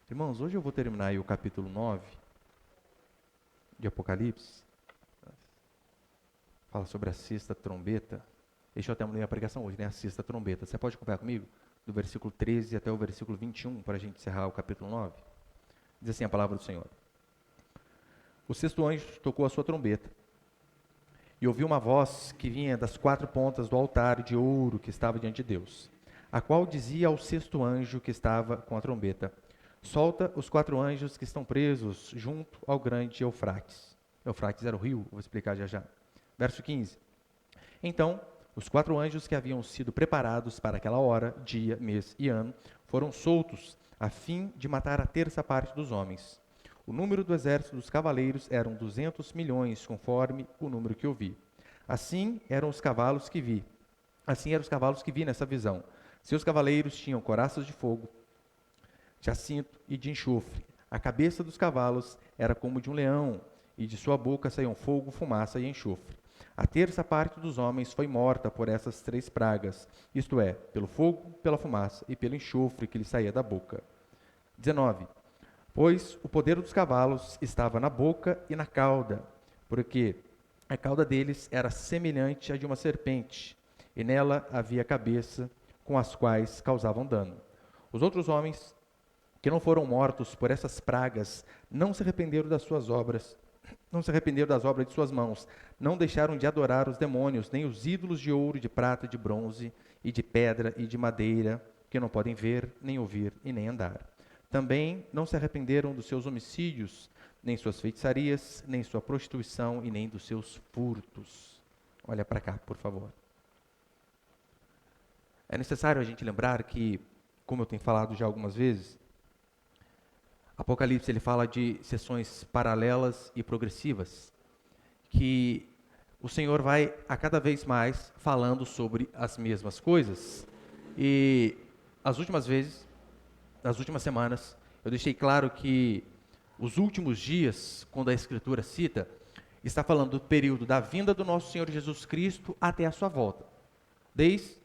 Irmãos, hoje eu vou terminar aí o capítulo 9 de Apocalipse. Fala sobre a sexta trombeta. Deixa eu até ler a pregação hoje, né? A sexta trombeta. Você pode acompanhar comigo? Do versículo 13 até o versículo 21, para a gente encerrar o capítulo 9. Diz assim a palavra do Senhor. O sexto anjo tocou a sua trombeta, e ouviu uma voz que vinha das quatro pontas do altar de ouro que estava diante de Deus, a qual dizia ao sexto anjo que estava com a trombeta: solta os quatro anjos que estão presos junto ao grande Eufrates. Eufrates era o rio, vou explicar já já. Verso 15. Então, os quatro anjos que haviam sido preparados para aquela hora, dia, mês e ano, foram soltos, a fim de matar a terça parte dos homens. O número do exército dos cavaleiros eram 200 milhões, conforme o número que eu vi. Assim eram os cavalos que vi. Assim eram os cavalos que vi nessa visão. Seus cavaleiros tinham coraças de fogo, de jacinto e de enxofre. A cabeça dos cavalos era como de um leão, e de sua boca saíam fogo, fumaça e enxofre. A terça parte dos homens foi morta por essas três pragas, isto é, pelo fogo, pela fumaça e pelo enxofre que lhe saía da boca. 19. Pois o poder dos cavalos estava na boca e na cauda, porque a cauda deles era semelhante à de uma serpente, e nela havia cabeça com as quais causavam dano. Os outros homens que não foram mortos por essas pragas não se arrependeram das suas obras, não se arrependeram das obras de suas mãos, não deixaram de adorar os demônios, nem os ídolos de ouro, de prata, de bronze, e de pedra e de madeira, que não podem ver, nem ouvir e nem andar. Também não se arrependeram dos seus homicídios, nem suas feitiçarias, nem sua prostituição e nem dos seus furtos. Olha para cá, por favor. É necessário a gente lembrar que, como eu tenho falado já algumas vezes, Apocalipse ele fala de sessões paralelas e progressivas, que o Senhor vai a cada vez mais falando sobre as mesmas coisas. E as últimas vezes, nas últimas semanas, eu deixei claro que os últimos dias, quando a Escritura cita, está falando do período da vinda do nosso Senhor Jesus Cristo até a sua volta. Desde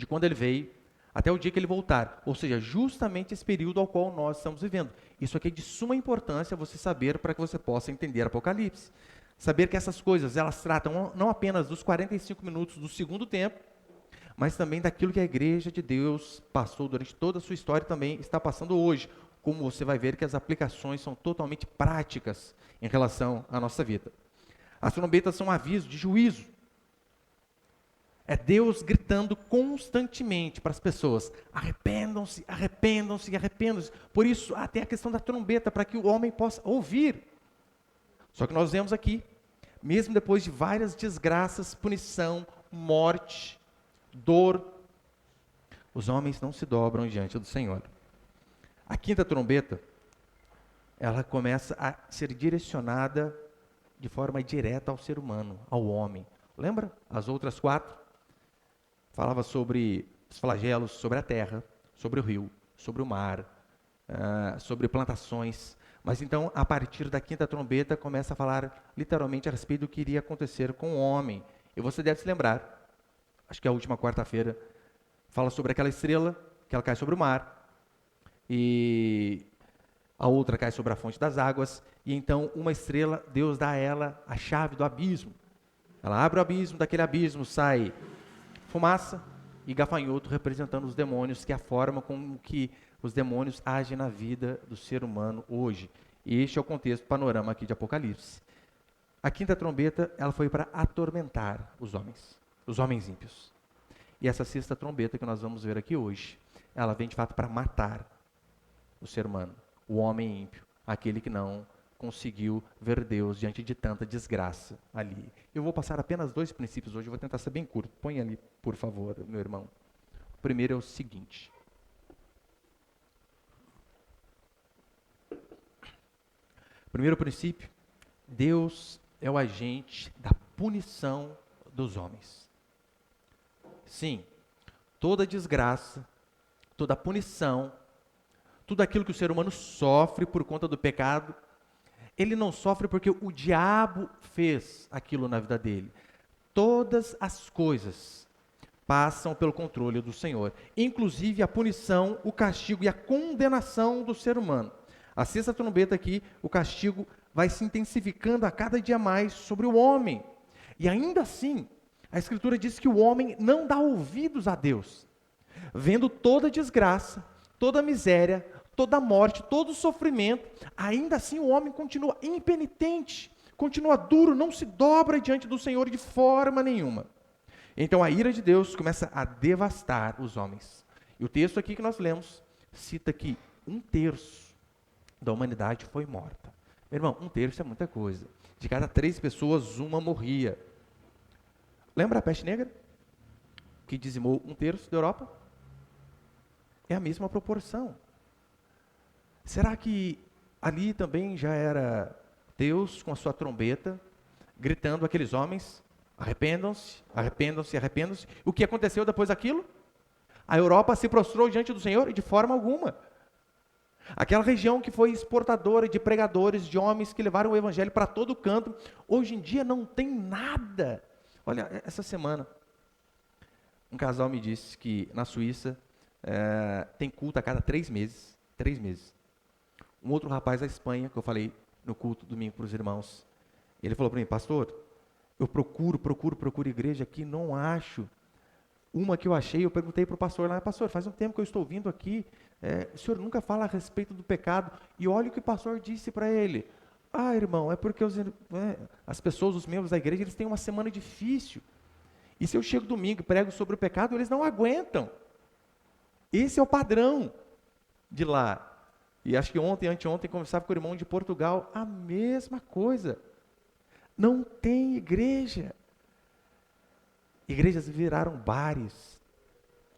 quando ele veio até o dia que ele voltar. Ou seja, justamente esse período ao qual nós estamos vivendo. Isso aqui é de suma importância você saber para que você possa entender Apocalipse. Saber que essas coisas, elas tratam não apenas dos 45 minutos do segundo tempo, mas também daquilo que a igreja de Deus passou durante toda a sua história e também está passando hoje. Como você vai ver que as aplicações são totalmente práticas em relação à nossa vida. As trombetas são um aviso de juízo. É Deus gritando constantemente para as pessoas: arrependam-se, arrependam-se, arrependam-se. Por isso, até a questão da trombeta, para que o homem possa ouvir. Só que nós vemos aqui, mesmo depois de várias desgraças, punição, morte, dor, os homens não se dobram diante do Senhor. A quinta trombeta, ela começa a ser direcionada de forma direta ao ser humano, ao homem. Lembra? As outras quatro falava sobre os flagelos, sobre a terra, sobre o rio, sobre o mar, sobre plantações. Mas então, a partir da quinta trombeta, começa a falar literalmente a respeito do que iria acontecer com o homem. E você deve se lembrar, acho que a última quarta-feira, fala sobre aquela estrela, que ela cai sobre o mar, e a outra cai sobre a fonte das águas, e então uma estrela, Deus dá a ela a chave do abismo. Ela abre o abismo, daquele abismo sai fumaça e gafanhoto, representando os demônios, que é a forma como que os demônios agem na vida do ser humano hoje. E este é o contexto, panorama aqui de Apocalipse. A quinta trombeta, ela foi para atormentar os homens ímpios. E essa sexta trombeta que nós vamos ver aqui hoje, ela vem de fato para matar o ser humano, o homem ímpio, aquele que não conseguiu ver Deus diante de tanta desgraça ali. Eu vou passar apenas 2 princípios hoje, eu vou tentar ser bem curto. Põe ali, por favor, meu irmão. O primeiro é o seguinte. Primeiro princípio, Deus é o agente da punição dos homens. Sim, toda desgraça, toda punição, tudo aquilo que o ser humano sofre por conta do pecado, ele não sofre porque o diabo fez aquilo na vida dele. Todas as coisas passam pelo controle do Senhor. Inclusive a punição, o castigo e a condenação do ser humano. A sexta trombeta aqui, o castigo vai se intensificando a cada dia mais sobre o homem. E ainda assim, a Escritura diz que o homem não dá ouvidos a Deus. Vendo toda a desgraça, toda a miséria, toda a morte, todo o sofrimento, ainda assim o homem continua impenitente, continua duro, não se dobra diante do Senhor de forma nenhuma. Então a ira de Deus começa a devastar os homens. E o texto aqui que nós lemos cita que 1/3 da humanidade foi morta. Meu irmão, 1/3 é muita coisa. De cada 3 pessoas, uma morria. Lembra a peste negra? Que dizimou 1/3 da Europa? É a mesma proporção. Será que ali também já era Deus com a sua trombeta, gritando àqueles homens, arrependam-se, arrependam-se, arrependam-se? O que aconteceu depois daquilo? A Europa se prostrou diante do Senhor e de forma alguma. Aquela região que foi exportadora de pregadores, de homens que levaram o evangelho para todo canto, hoje em dia não tem nada. Olha, essa semana, um casal me disse que na Suíça tem culto a cada 3 meses. 3 meses. Um outro rapaz da Espanha, que eu falei no culto domingo para os irmãos, ele falou para mim: pastor, eu procuro igreja aqui, não acho. Uma que eu achei, eu perguntei para o pastor lá: pastor, faz um tempo que eu estou vindo aqui, o senhor nunca fala a respeito do pecado. E olha o que o pastor disse para ele: ah, irmão, é porque as pessoas, os membros da igreja, eles têm uma semana difícil. E se eu chego domingo e prego sobre o pecado, eles não aguentam. Esse é o padrão de lá. E acho que anteontem, conversava com o irmão de Portugal, a mesma coisa. Não tem igreja. Igrejas viraram bares,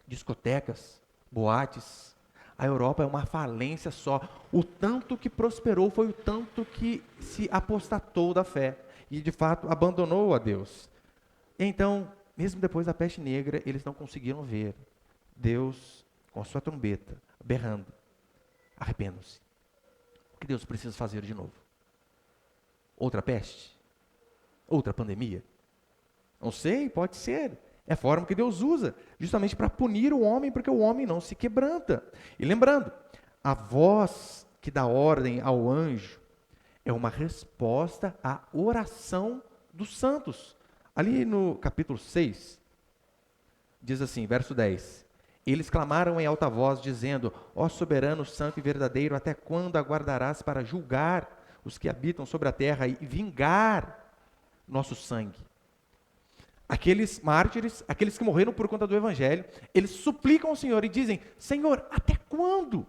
discotecas, boates. A Europa é uma falência só. O tanto que prosperou foi o tanto que se apostatou da fé e, de fato, abandonou a Deus. Então, mesmo depois da peste negra, eles não conseguiram ver Deus com a sua trombeta, berrando: arrependam-se. O que Deus precisa fazer de novo? Outra peste? Outra pandemia? Não sei, pode ser. É a forma que Deus usa, justamente para punir o homem, porque o homem não se quebranta. E lembrando, a voz que dá ordem ao anjo é uma resposta à oração dos santos. Ali no capítulo 6, diz assim, verso 10: eles clamaram em alta voz, dizendo: ó soberano, santo e verdadeiro, até quando aguardarás para julgar os que habitam sobre a terra e vingar nosso sangue? Aqueles mártires, aqueles que morreram por conta do evangelho, eles suplicam ao Senhor e dizem: Senhor, até quando?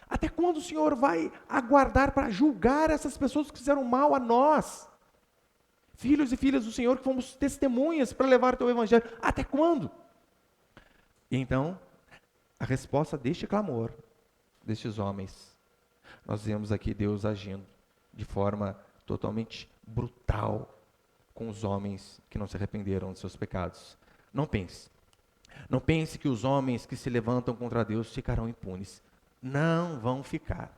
Até quando o Senhor vai aguardar para julgar essas pessoas que fizeram mal a nós? Filhos e filhas do Senhor que fomos testemunhas para levar o teu evangelho. Até quando? E então, a resposta deste clamor, destes homens, nós vemos aqui Deus agindo de forma totalmente brutal com os homens que não se arrependeram de seus pecados. Não pense que os homens que se levantam contra Deus ficarão impunes. Não vão ficar.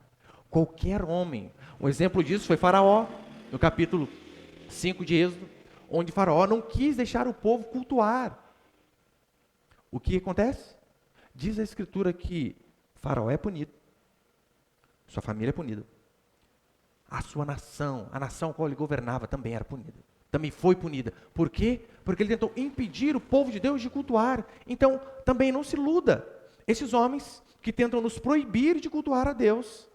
Qualquer homem. Um exemplo disso foi Faraó, no capítulo 5 de Êxodo, onde Faraó não quis deixar o povo cultuar. O que acontece? Diz a Escritura que Faraó é punido, sua família é punida, a sua nação, a nação a qual ele governava também era punida, também foi punida. Por quê? Porque ele tentou impedir o povo de Deus de cultuar. Então, também não se iluda. Esses homens que tentam nos proibir de cultuar a Deus,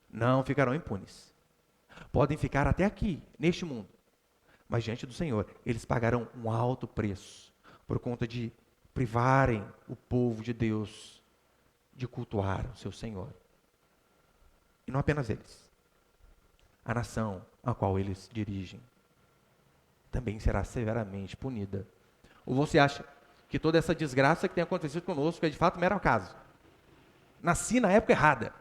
não ficarão impunes. Podem ficar até aqui, neste mundo, mas diante do Senhor, eles pagarão um alto preço, por conta de privarem o povo de Deus de cultuar o seu Senhor. E não apenas eles. A nação a qual eles dirigem também será severamente punida. Ou você acha que toda essa desgraça que tem acontecido conosco é de fato mero acaso? Nasci na época errada.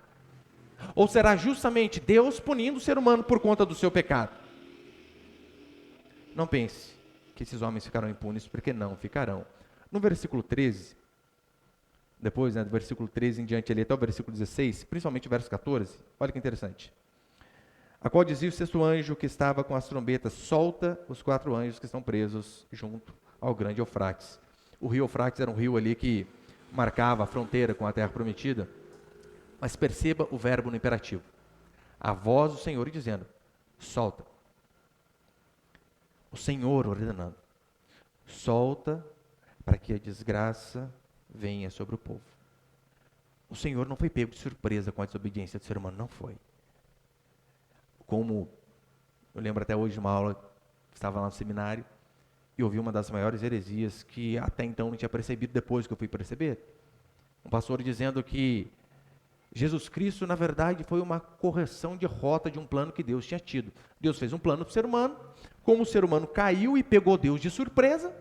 Ou será justamente Deus punindo o ser humano por conta do seu pecado? Não pense que esses homens ficarão impunes, porque não ficarão. No versículo 13, depois do versículo 13 em diante ali até o versículo 16, principalmente o verso 14, olha que interessante. A qual dizia o sexto anjo que estava com as trombetas: solta os 4 anjos que estão presos junto ao grande Eufrates. O rio Eufrates era um rio ali que marcava a fronteira com a terra prometida. Mas perceba o verbo no imperativo. A voz do Senhor dizendo, solta. O Senhor ordenando, solta para que a desgraça venha sobre o povo. O Senhor não foi pego de surpresa com a desobediência do ser humano, não foi. Como eu lembro até hoje de uma aula, estava lá no seminário, e ouvi uma das maiores heresias que até então não tinha percebido, depois que eu fui perceber. Um pastor dizendo que Jesus Cristo, na verdade, foi uma correção de rota de um plano que Deus tinha tido. Deus fez um plano para o ser humano, como o ser humano caiu e pegou Deus de surpresa,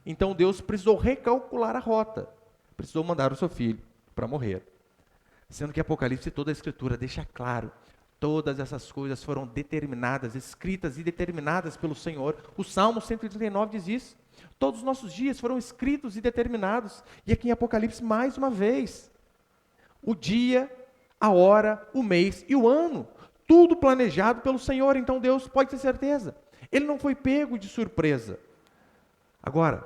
então Deus precisou recalcular a rota, precisou mandar o seu filho para morrer. Sendo que Apocalipse, toda a Escritura deixa claro, todas essas coisas foram determinadas, escritas e determinadas pelo Senhor. O Salmo 139 diz isso. Todos os nossos dias foram escritos e determinados. E aqui em Apocalipse, mais uma vez, o dia, a hora, o mês e o ano, tudo planejado pelo Senhor. Então Deus pode ter certeza, Ele não foi pego de surpresa. Agora,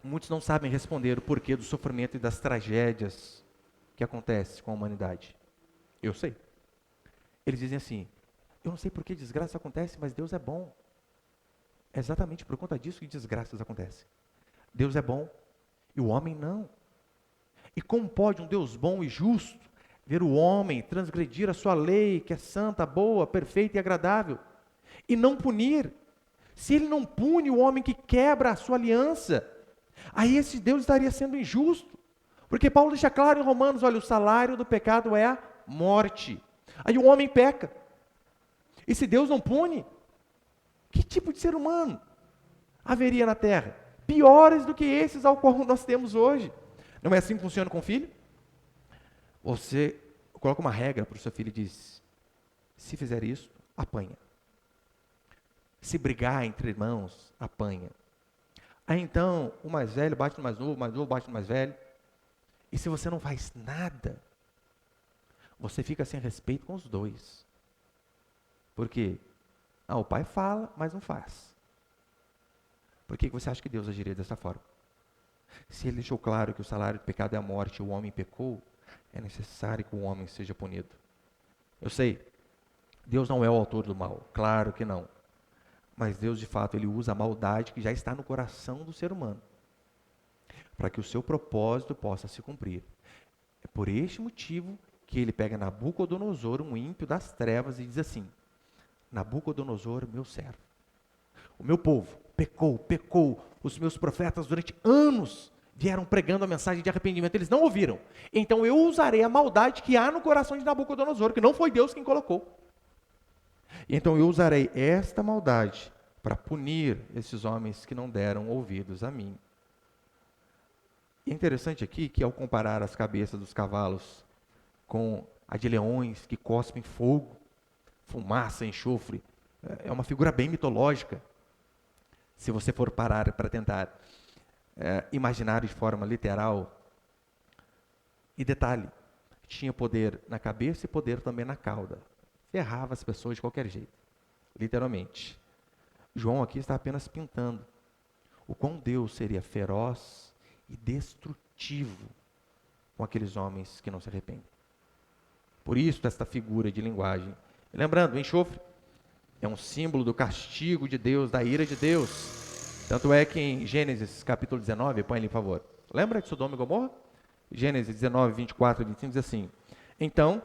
muitos não sabem responder o porquê do sofrimento e das tragédias que acontecem com a humanidade. Eu sei. Eles dizem assim, eu não sei por que desgraça acontece, mas Deus é bom. É exatamente por conta disso que desgraças acontecem. Deus é bom e o homem não. E como pode um Deus bom e justo ver o homem transgredir a sua lei, que é santa, boa, perfeita e agradável, e não punir? Se ele não pune o homem que quebra a sua aliança, aí esse Deus estaria sendo injusto. Porque Paulo deixa claro em Romanos, olha, o salário do pecado é a morte. Aí o homem peca. E se Deus não pune, que tipo de ser humano haveria na terra? Piores do que esses ao qual nós temos hoje. Não é assim que funciona com o filho? Você coloca uma regra para o seu filho e diz, se fizer isso, apanha. Se brigar entre irmãos, apanha. Aí então, o mais velho bate no mais novo bate no mais velho. E se você não faz nada, você fica sem respeito com os dois. Por quê? O pai fala, mas não faz. Por que você acha que Deus agiria dessa forma? Se ele deixou claro que o salário do pecado é a morte e o homem pecou, é necessário que o homem seja punido. Eu sei, Deus não é o autor do mal, claro que não. Mas Deus, de fato, ele usa a maldade que já está no coração do ser humano, para que o seu propósito possa se cumprir. É por este motivo que ele pega Nabucodonosor, um ímpio das trevas, e diz assim, Nabucodonosor, meu servo, o meu povo pecou, os meus profetas durante anos vieram pregando a mensagem de arrependimento, eles não ouviram, então eu usarei a maldade que há no coração de Nabucodonosor, que não foi Deus quem colocou. Então eu usarei esta maldade para punir esses homens que não deram ouvidos a mim. E é interessante aqui que ao comparar as cabeças dos cavalos com a de leões que cospem fogo, fumaça, enxofre, é uma figura bem mitológica. Se você for parar para tentar imaginar de forma literal. E detalhe, tinha poder na cabeça e poder também na cauda. Ferrava as pessoas de qualquer jeito, literalmente. João aqui está apenas pintando o quão Deus seria feroz e destrutivo com aqueles homens que não se arrependem. Por isso, esta figura de linguagem. Lembrando, o enxofre é um símbolo do castigo de Deus, da ira de Deus. Tanto é que em Gênesis capítulo 19, põe ali, por favor. Lembra de Sodoma e Gomorra? Gênesis 19, 24 e 25 diz assim: Então,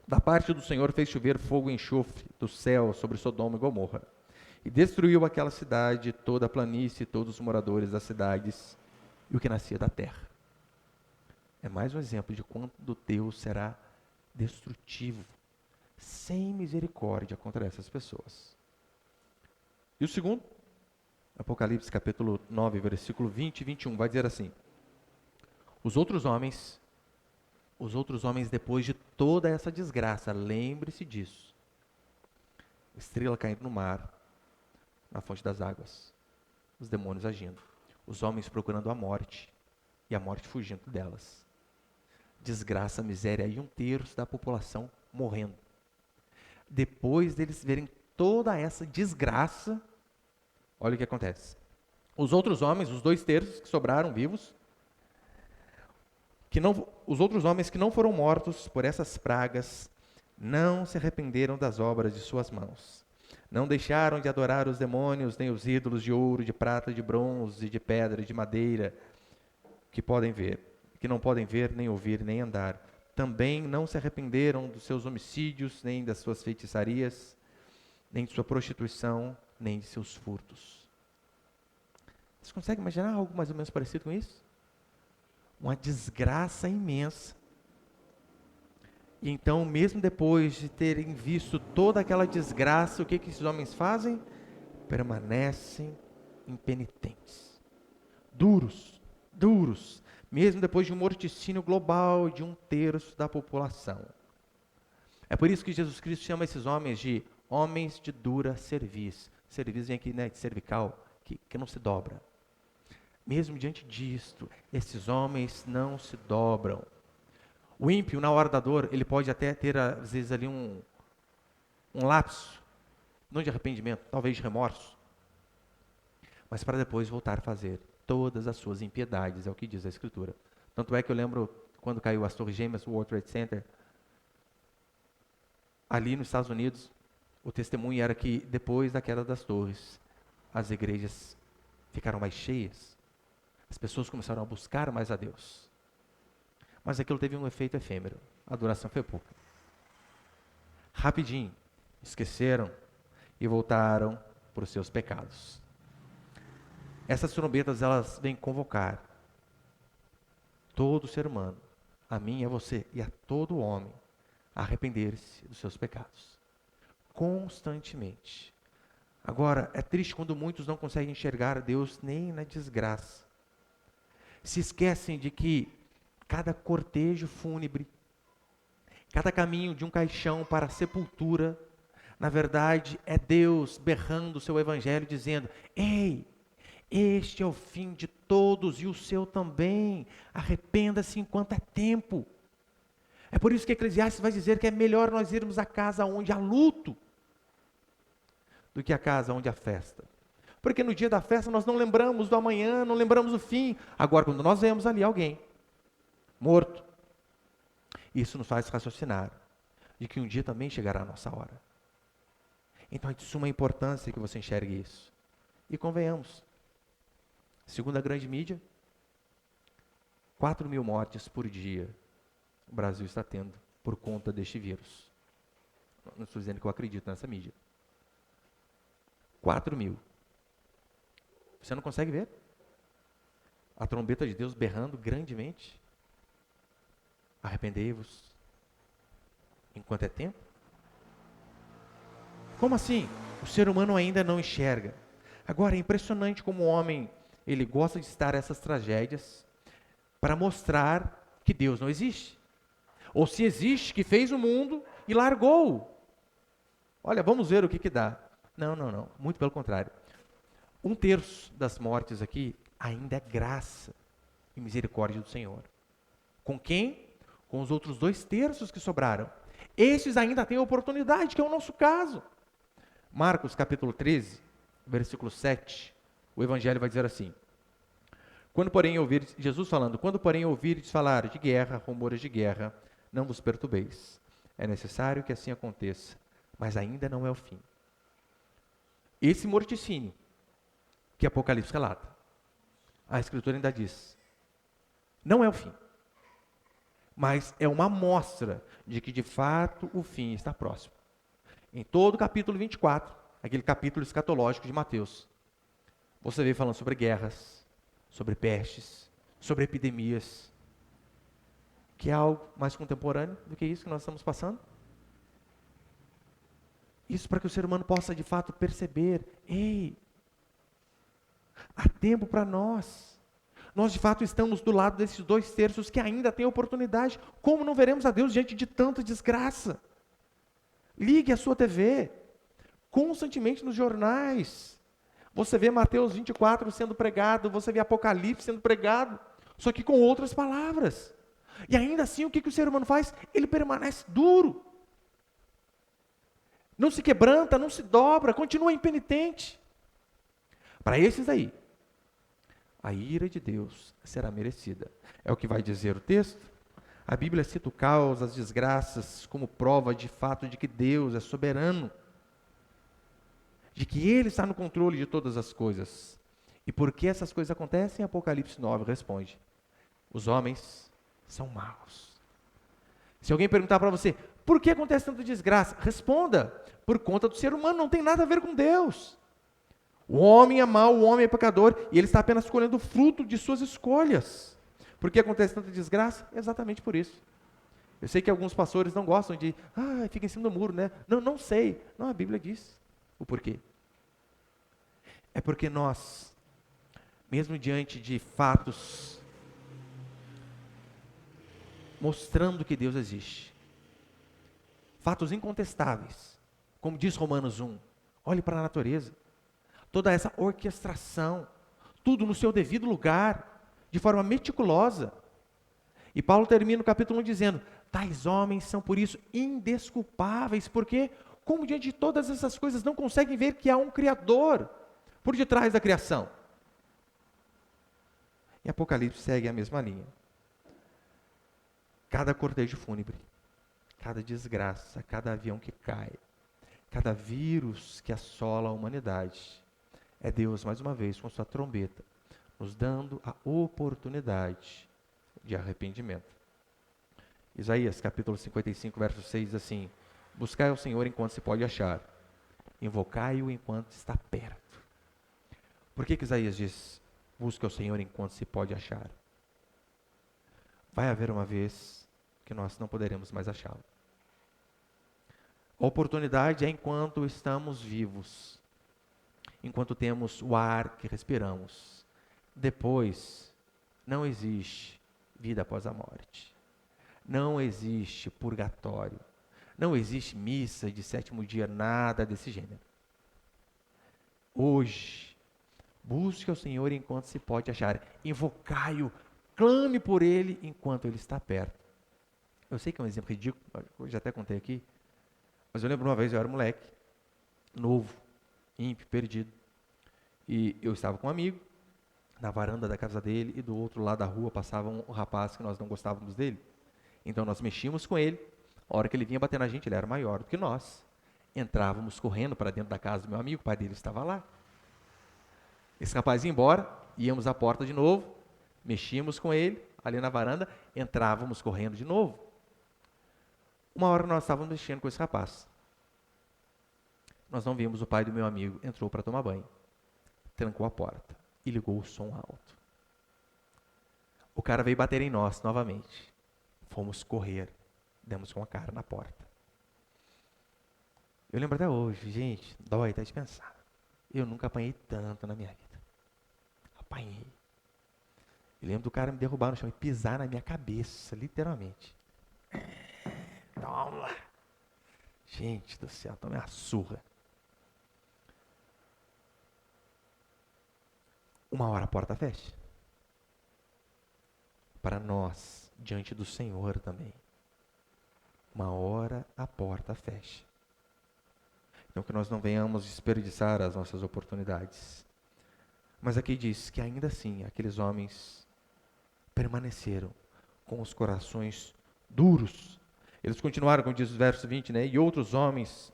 da parte do Senhor fez chover fogo e enxofre do céu sobre Sodoma e Gomorra, e destruiu aquela cidade, toda a planície, todos os moradores das cidades e o que nascia da terra. É mais um exemplo de quando Deus será destrutivo, sem misericórdia contra essas pessoas. E o segundo, Apocalipse capítulo 9, versículo 20 e 21, vai dizer assim: Os outros homens depois de toda essa desgraça, lembre-se disso, estrela caindo no mar, na fonte das águas, os demônios agindo, os homens procurando a morte, e a morte fugindo delas. Desgraça, miséria, e 1/3 da população morrendo. Depois deles verem toda essa desgraça, olha o que acontece. Os outros homens, os 2/3 que sobraram vivos, os outros homens que não foram mortos por essas pragas, não se arrependeram das obras de suas mãos. Não deixaram de adorar os demônios, nem os ídolos de ouro, de prata, de bronze, de pedra, de madeira, que não podem ver, nem ouvir, nem andar. Também não se arrependeram dos seus homicídios, nem das suas feitiçarias, nem de sua prostituição, nem de seus furtos. Você consegue imaginar algo mais ou menos parecido com isso? Uma desgraça imensa. E então, mesmo depois de terem visto toda aquela desgraça, o que esses homens fazem? Permanecem impenitentes. Duros, mesmo depois de um morticínio global de 1/3 da população. É por isso que Jesus Cristo chama esses homens de homens de dura cerviz. Cerviz vem aqui, né, de cervical, que não se dobra. Mesmo diante disto, esses homens não se dobram. O ímpio, na hora da dor, ele pode até ter, às vezes, ali um lapso, não de arrependimento, talvez de remorso, mas para depois voltar a fazer todas as suas impiedades, é o que diz a Escritura. Tanto é que eu lembro, quando caiu as Torres Gêmeas, o World Trade Center, ali nos Estados Unidos, o testemunho era que, depois da queda das torres, as igrejas ficaram mais cheias, as pessoas começaram a buscar mais a Deus. Mas aquilo teve um efeito efêmero. A duração foi pouca. Rapidinho, esqueceram e voltaram para os seus pecados. Essas trombetas, elas vêm convocar todo ser humano, a mim e a você, e a todo homem, a arrepender-se dos seus pecados. Constantemente. Agora, é triste quando muitos não conseguem enxergar Deus nem na desgraça. Se esquecem de que cada cortejo fúnebre, cada caminho de um caixão para a sepultura, na verdade, é Deus berrando o seu evangelho, dizendo: ei, este é o fim de todos e o seu também. Arrependa-se enquanto é tempo. É por isso que Eclesiastes vai dizer que é melhor nós irmos à casa onde há luto do que à casa onde há festa. Porque no dia da festa nós não lembramos do amanhã, não lembramos do fim. Agora, quando nós vemos ali alguém morto, isso nos faz raciocinar de que um dia também chegará a nossa hora. Então é de suma importância que você enxergue isso. E convenhamos, segundo a grande mídia, 4.000 mortes por dia o Brasil está tendo por conta deste vírus. Não estou dizendo que eu acredito nessa mídia. 4.000. Você não consegue ver? A trombeta de Deus berrando grandemente. Arrependei-vos enquanto é tempo. Como assim? O ser humano ainda não enxerga. Agora, é impressionante como o homem, ele gosta de citar essas tragédias para mostrar que Deus não existe. Ou se existe, que fez o mundo e largou. Olha, vamos ver o que dá. Não. Muito pelo contrário. 1/3 das mortes aqui ainda é graça e misericórdia do Senhor. Com quem? Com os outros 2/3 que sobraram. Esses ainda têm oportunidade, que é o nosso caso. Marcos capítulo 13, versículo 7, o Evangelho vai dizer assim: Jesus falando, quando porém ouvirdes falar de guerra, rumores de guerra, não vos perturbeis. É necessário que assim aconteça, mas ainda não é o fim. Esse morticínio que Apocalipse relata, a Escritura ainda diz, não é o fim, mas é uma amostra de que de fato o fim está próximo. Em todo o capítulo 24, aquele capítulo escatológico de Mateus, você vê falando sobre guerras, sobre pestes, sobre epidemias, que é algo mais contemporâneo do que isso que nós estamos passando. Isso para que o ser humano possa de fato perceber, ei, há tempo para nós. Nós de fato estamos do lado desses 2/3 que ainda têm oportunidade. Como não veremos a Deus diante de tanta desgraça? Ligue a sua TV, constantemente nos jornais. Você vê Mateus 24 sendo pregado, você vê Apocalipse sendo pregado, só que com outras palavras. E ainda assim, o que o ser humano faz? Ele permanece duro. Não se quebranta, não se dobra, continua impenitente. Para esses aí, a ira de Deus será merecida. É o que vai dizer o texto. A Bíblia cita o caos, as desgraças, como prova de fato de que Deus é soberano, de que Ele está no controle de todas as coisas. E por que essas coisas acontecem? Apocalipse 9 responde: os homens são maus. Se alguém perguntar para você, por que acontece tanta desgraça? Responda, por conta do ser humano, não tem nada a ver com Deus. O homem é mau, o homem é pecador, e ele está apenas colhendo o fruto de suas escolhas. Por que acontece tanta desgraça? Exatamente por isso. Eu sei que alguns pastores não gostam de, fica em cima do muro, né? Não sei. Não, a Bíblia diz o porquê. É porque nós, mesmo diante de fatos mostrando que Deus existe, fatos incontestáveis, como diz Romanos 1, olhe para a natureza, toda essa orquestração, tudo no seu devido lugar, de forma meticulosa. E Paulo termina o capítulo 1 dizendo, tais homens são por isso indesculpáveis, porque como diante de todas essas coisas não conseguem ver que há um Criador por detrás da criação. E Apocalipse segue a mesma linha. Cada cortejo fúnebre, cada desgraça, cada avião que cai, cada vírus que assola a humanidade, é Deus, mais uma vez, com sua trombeta, nos dando a oportunidade de arrependimento. Isaías, capítulo 55, verso 6, diz assim, buscai ao Senhor enquanto se pode achar, invocai-o enquanto está perto. Por que Isaías diz, busque ao Senhor enquanto se pode achar? Vai haver uma vez que nós não poderemos mais achá-lo. A oportunidade é enquanto estamos vivos, enquanto temos o ar que respiramos. Depois, não existe vida após a morte. Não existe purgatório. Não existe missa de sétimo dia, nada desse gênero. Hoje, busque ao Senhor enquanto se pode achar. Invocai-o, clame por Ele enquanto Ele está perto. Eu sei que é um exemplo ridículo, eu já até contei aqui, mas eu lembro uma vez, eu era moleque, novo, ímpio, perdido, e eu estava com um amigo, na varanda da casa dele, e do outro lado da rua passava um rapaz que nós não gostávamos dele. Então nós mexíamos com ele, a hora que ele vinha bater na gente, ele era maior do que nós. Entrávamos correndo para dentro da casa do meu amigo, o pai dele estava lá. Esse rapaz ia embora, íamos à porta de novo, mexíamos com ele, ali na varanda, entrávamos correndo de novo. Uma hora nós estávamos mexendo com esse rapaz. Nós não vimos o pai do meu amigo, entrou para tomar banho, trancou a porta e ligou o som alto. O cara veio bater em nós novamente. Fomos correr, demos com a cara na porta. Eu lembro até hoje, gente, dói até de pensar. Eu nunca apanhei tanto na minha vida. Apanhei. Eu lembro do cara me derrubar no chão e pisar na minha cabeça, literalmente. Toma! Gente do céu, tomei uma surra. Uma hora a porta fecha. Para nós, diante do Senhor também. Uma hora a porta fecha. Então que nós não venhamos desperdiçar as nossas oportunidades. Mas aqui diz que ainda assim, aqueles homens permaneceram com os corações duros. Eles continuaram, como diz o verso 20, né? E outros homens,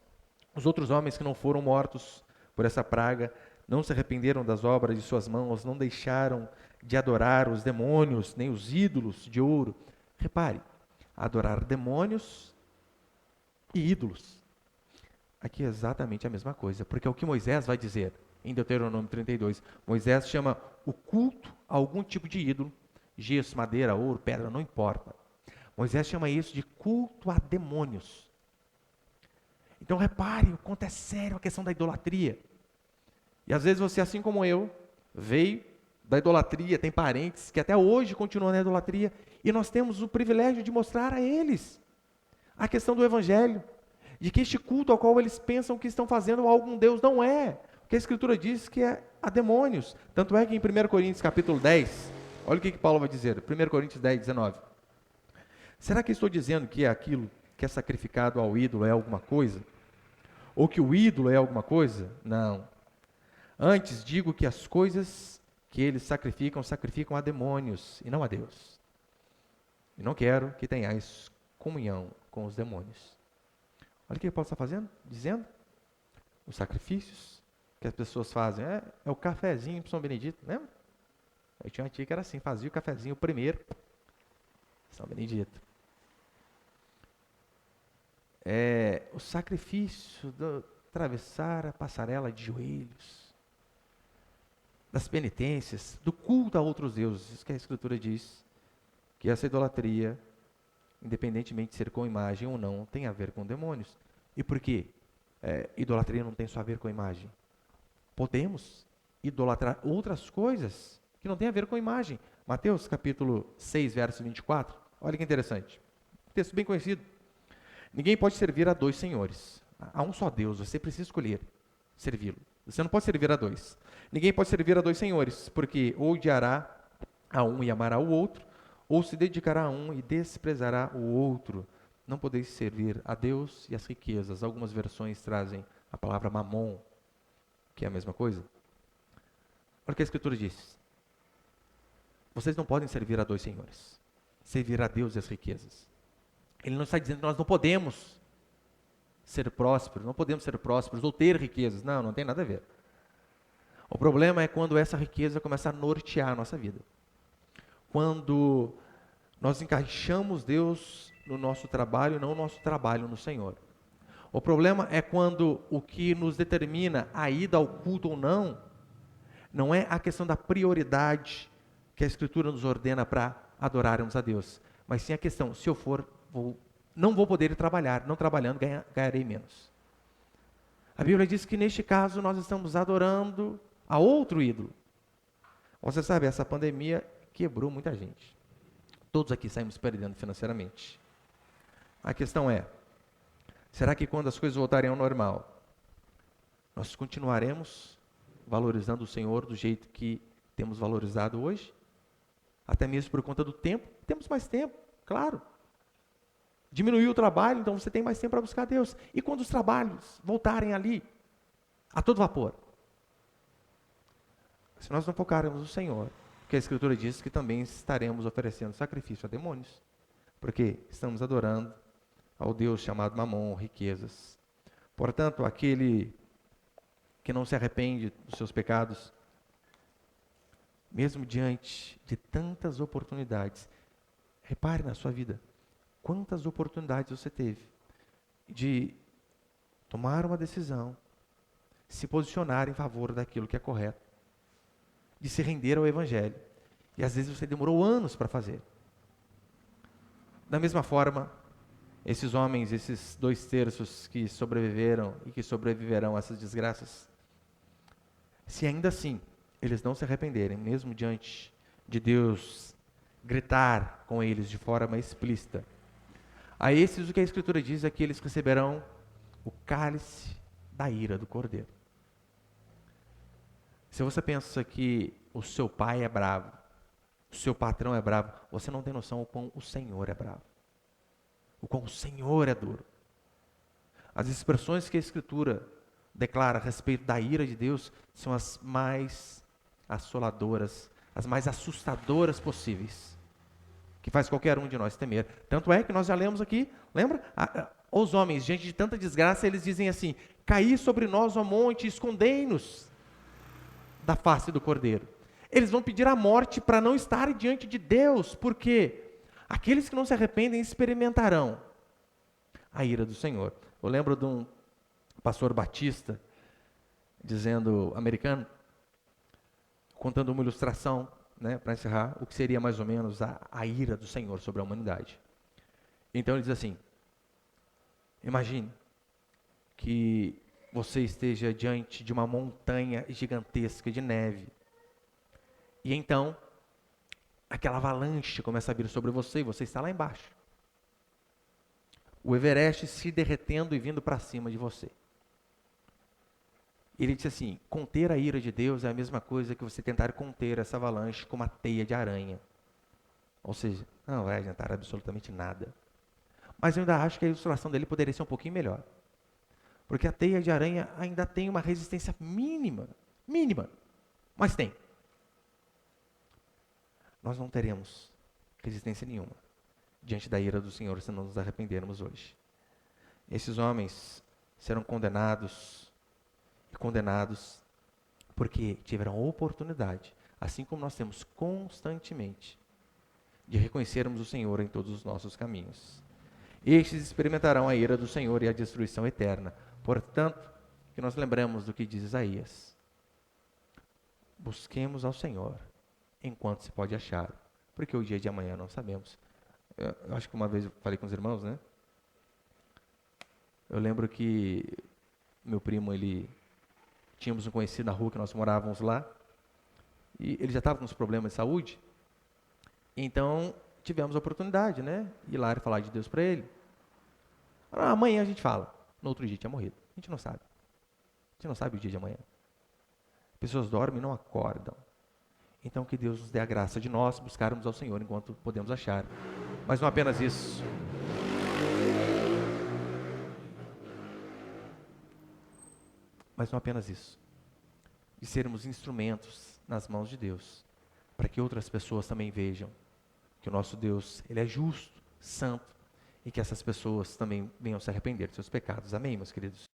os outros homens que não foram mortos por essa praga, não se arrependeram das obras de suas mãos, não deixaram de adorar os demônios, nem os ídolos de ouro. Repare, adorar demônios e ídolos. Aqui é exatamente a mesma coisa, porque é o que Moisés vai dizer em Deuteronômio 32. Moisés chama o culto a algum tipo de ídolo, gesso, madeira, ouro, pedra, não importa. Moisés chama isso de culto a demônios. Então repare o quanto é sério a questão da idolatria. E às vezes você, assim como eu, veio da idolatria, tem parentes que até hoje continuam na idolatria, e nós temos o privilégio de mostrar a eles a questão do evangelho, de que este culto ao qual eles pensam que estão fazendo a algum Deus não é, o que a Escritura diz que é a demônios. Tanto é que em 1 Coríntios capítulo 10, olha o que Paulo vai dizer, 1 Coríntios 10, 19. Será que estou dizendo que aquilo que é sacrificado ao ídolo é alguma coisa? Ou que o ídolo é alguma coisa? Não. Antes digo que as coisas que eles sacrificam a demônios e não a Deus. E não quero que tenhais comunhão com os demônios. Olha o que Paulo está fazendo, dizendo. Os sacrifícios que as pessoas fazem, é o cafezinho para São Benedito, lembra? Eu tinha uma tia que era assim, fazia o cafezinho primeiro, São Benedito. O sacrifício do atravessar a passarela de joelhos, das penitências, do culto a outros deuses, isso que a Escritura diz, que essa idolatria, independentemente de ser com imagem ou não, tem a ver com demônios. E por quê? Idolatria não tem só a ver com imagem. Podemos idolatrar outras coisas que não tem a ver com imagem. Mateus capítulo 6, verso 24. Olha que interessante. Texto bem conhecido. Ninguém pode servir a dois senhores. Há um só Deus, você precisa escolher servi-lo. Você não pode servir a dois. Ninguém pode servir a dois senhores, porque ou odiará a um e amará o outro, ou se dedicará a um e desprezará o outro. Não podeis servir a Deus e as riquezas. Algumas versões trazem a palavra mamon, que é a mesma coisa. Olha o que a Escritura diz. Vocês não podem servir a dois senhores. Servir a Deus e as riquezas. Ele não está dizendo que nós não podemos ser prósperos, não podemos ser prósperos ou ter riquezas. Não, não tem nada a ver. O problema é quando essa riqueza começa a nortear a nossa vida. Quando nós encaixamos Deus no nosso trabalho e não o nosso trabalho no Senhor. O problema é quando o que nos determina a ida ao culto ou não é a questão da prioridade que a Escritura nos ordena para adorarmos a Deus, mas sim a questão, se eu for, não vou poder ir trabalhar, não trabalhando ganharei menos. A Bíblia diz que neste caso nós estamos adorando a outro ídolo. Você sabe, essa pandemia quebrou muita gente. Todos aqui saímos perdendo financeiramente. A questão é, será que quando as coisas voltarem ao normal, nós continuaremos valorizando o Senhor do jeito que temos valorizado hoje? Até mesmo por conta do tempo, temos mais tempo, claro. Diminuiu o trabalho, então você tem mais tempo para buscar Deus. E quando os trabalhos voltarem ali, a todo vapor? Se nós não focarmos no Senhor, porque a Escritura diz que também estaremos oferecendo sacrifício a demônios, porque estamos adorando ao Deus chamado Mamon, riquezas. Portanto, aquele que não se arrepende dos seus pecados, mesmo diante de tantas oportunidades, repare na sua vida, quantas oportunidades você teve de tomar uma decisão, se posicionar em favor daquilo que é correto, de se render ao Evangelho. E às vezes você demorou anos para fazer. Da mesma forma, esses homens, esses 2/3 que sobreviveram e que sobreviverão a essas desgraças, se ainda assim eles não se arrependerem, mesmo diante de Deus gritar com eles de forma explícita, a esses o que a Escritura diz é que eles receberão o cálice da ira do Cordeiro. Se você pensa que o seu pai é bravo, o seu patrão é bravo, você não tem noção o quão o Senhor é bravo, o quão o Senhor é duro. As expressões que a Escritura declara a respeito da ira de Deus são as mais assoladoras, as mais assustadoras possíveis, que faz qualquer um de nós temer. Tanto é que nós já lemos aqui, lembra? Os homens, diante de tanta desgraça, eles dizem assim: caí sobre nós, ó monte, escondei-nos da face do Cordeiro. Eles vão pedir a morte para não estarem diante de Deus, porque aqueles que não se arrependem experimentarão a ira do Senhor. Eu lembro de um pastor batista, americano, contando uma ilustração, para encerrar, o que seria mais ou menos a ira do Senhor sobre a humanidade. Então ele diz assim: imagine que você esteja diante de uma montanha gigantesca de neve, e então aquela avalanche começa a vir sobre você e você está lá embaixo. O Everest se derretendo e vindo para cima de você. Ele disse assim: conter a ira de Deus é a mesma coisa que você tentar conter essa avalanche com uma teia de aranha. Ou seja, não vai adiantar absolutamente nada. Mas eu ainda acho que a ilustração dele poderia ser um pouquinho melhor. Porque a teia de aranha ainda tem uma resistência mínima, mas tem. nós não teremos resistência nenhuma diante da ira do Senhor se não nos arrependermos hoje. Esses homens serão condenados e condenados porque tiveram a oportunidade, assim como nós temos constantemente, de reconhecermos o Senhor em todos os nossos caminhos. Estes experimentarão a ira do Senhor e a destruição eterna. Portanto, que nós lembramos do que diz Isaías. Busquemos ao Senhor enquanto se pode achar, porque o dia de amanhã não sabemos. Eu acho que uma vez eu falei com os irmãos, né? Eu lembro que meu primo, tínhamos um conhecido na rua que nós morávamos lá, e ele já estava com uns problemas de saúde, então tivemos a oportunidade, né? Ir lá e falar de Deus para ele. Amanhã a gente fala. No outro dia tinha morrido. A gente não sabe. A gente não sabe o dia de amanhã. Pessoas dormem e não acordam. Então que Deus nos dê a graça de nós buscarmos ao Senhor enquanto podemos achar. Mas não apenas isso. Mas não apenas isso. De sermos instrumentos nas mãos de Deus, para que outras pessoas também vejam que o nosso Deus, Ele é justo, santo, e que essas pessoas também venham se arrepender de seus pecados. Amém, meus queridos?